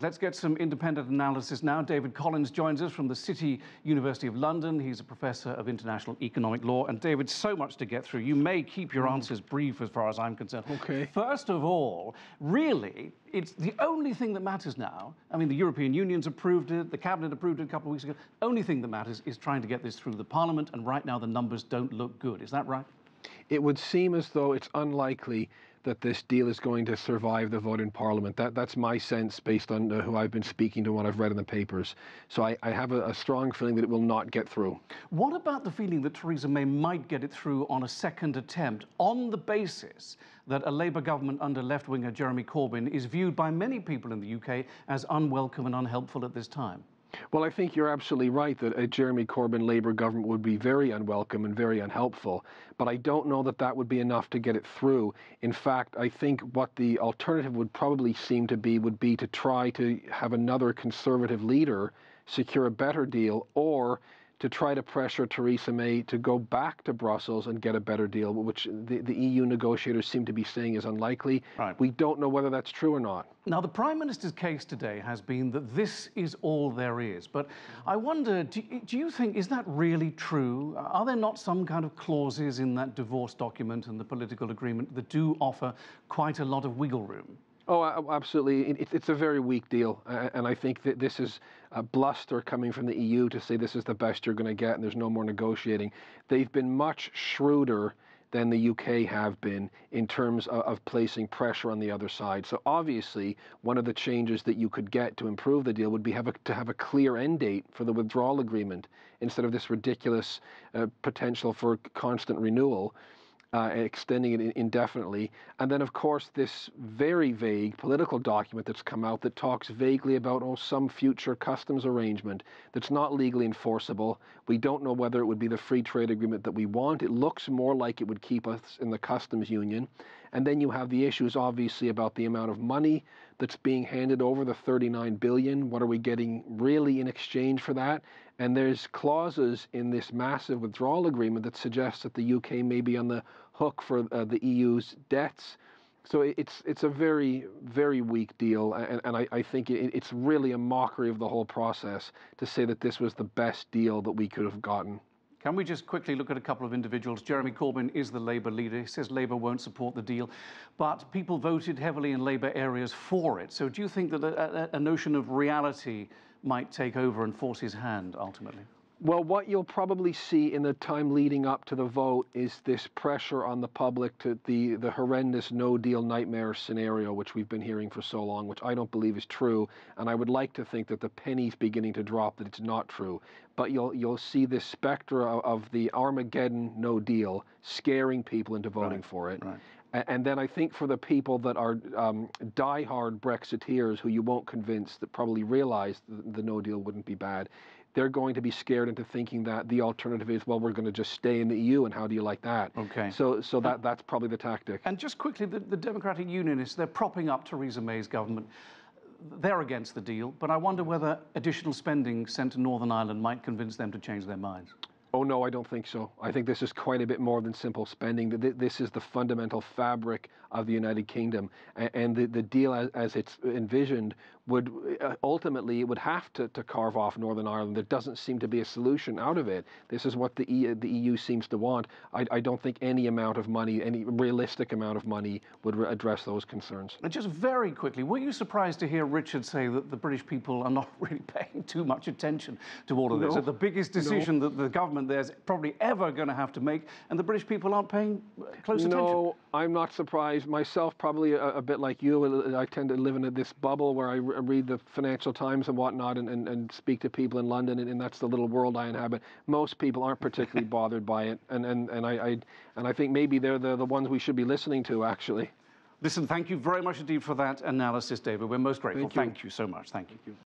Let's get some independent analysis now. David Collins joins us from the City University of London. He's a professor of international economic law. And David, so much to get through. You may keep your answers brief as far as I'm concerned. Okay. First of all, really, it's the only thing that matters now. I mean, the European Union's approved it, the Cabinet approved it a couple of weeks ago. Only thing that matters is trying to get this through the Parliament, and right now the numbers don't look good. Is that right? It would seem as though it's unlikely that this deal is going to survive the vote in Parliament. That's my sense based on who I've been speaking to and what I've read in the papers. So I have a strong feeling that it will not get through. What about the feeling that Theresa May might get it through on a second attempt on the basis that a Labour government under left-winger Jeremy Corbyn is viewed by many people in the UK as unwelcome and unhelpful at this time? Well, I think you're absolutely right that a Jeremy Corbyn Labour government would be very unwelcome and very unhelpful, but I don't know that that would be enough to get it through. In fact, I think what the alternative would probably seem to be would be to try to have another Conservative leader secure a better deal, or to try to pressure Theresa May to go back to Brussels and get a better deal, which the EU negotiators seem to be saying is unlikely. Right. We don't know whether that's true or not. Now, the Prime Minister's case today has been that this is all there is. But I wonder, do you think, is that really true? Are there not some kind of clauses in that divorce document and the political agreement that do offer quite a lot of wiggle room? Oh, absolutely. It's a very weak deal. And I think that this is a bluster coming from the EU to say this is the best you're going to get and there's no more negotiating. They've been much shrewder than the UK have been in terms of placing pressure on the other side. So obviously, one of the changes that you could get to improve the deal would be to have a clear end date for the withdrawal agreement instead of this ridiculous potential for constant renewal. Extending it indefinitely. And then, of course, this very vague political document that's come out that talks vaguely about some future customs arrangement that's not legally enforceable. We don't know whether it would be the free trade agreement that we want. It looks more like it would keep us in the customs union. And then you have the issues, obviously, about the amount of money that's being handed over, the 39 billion. What are we getting really in exchange for that? And there's clauses in this massive withdrawal agreement that suggests that the UK may be on the hook for the EU's debts. So it's a very, very weak deal. And I think it's really a mockery of the whole process to say that this was the best deal that we could have gotten. Can we just quickly look at a couple of individuals? Jeremy Corbyn is the Labour leader. He says Labour won't support the deal, but people voted heavily in Labour areas for it. So do you think that a notion of reality might take over and force his hand ultimately? Well, what you'll probably see in the time leading up to the vote is this pressure on the public to the horrendous no-deal nightmare scenario, which we've been hearing for so long, which I don't believe is true. And I would like to think that the penny's beginning to drop, that it's not true. But you'll see this specter of the Armageddon no deal scaring people into voting for it. Right. And then I think for the people that are die-hard Brexiteers who you won't convince, that probably realize the no deal wouldn't be bad, they're going to be scared into thinking that the alternative is, well, we're going to just stay in the EU, and how do you like that? Okay. So that's probably the tactic. And just quickly, the Democratic Unionists, they're propping up Theresa May's government. They're against the deal, but I wonder whether additional spending sent to Northern Ireland might convince them to change their minds. Oh, no, I don't think so. I think this is quite a bit more than simple spending. This is the fundamental fabric of the United Kingdom. And the deal as it's envisioned would ultimately, it would have to carve off Northern Ireland. There doesn't seem to be a solution out of it. This is what the EU seems to want. I don't think any amount of money, any realistic amount of money would address those concerns. And just very quickly, were you surprised to hear Richard say that the British people are not really paying too much attention to all of this? That the biggest decision that the government there's probably ever going to have to make, and the British people aren't paying close attention? No, I'm not surprised. Myself, probably a bit like you, I tend to live in this bubble where I read the Financial Times and whatnot and speak to people in London, and that's the little world I inhabit. Most people aren't particularly bothered by it, and I think maybe they're the ones we should be listening to, actually. Listen, thank you very much indeed for that analysis, David. We're most grateful. Thank you so much. Thank you.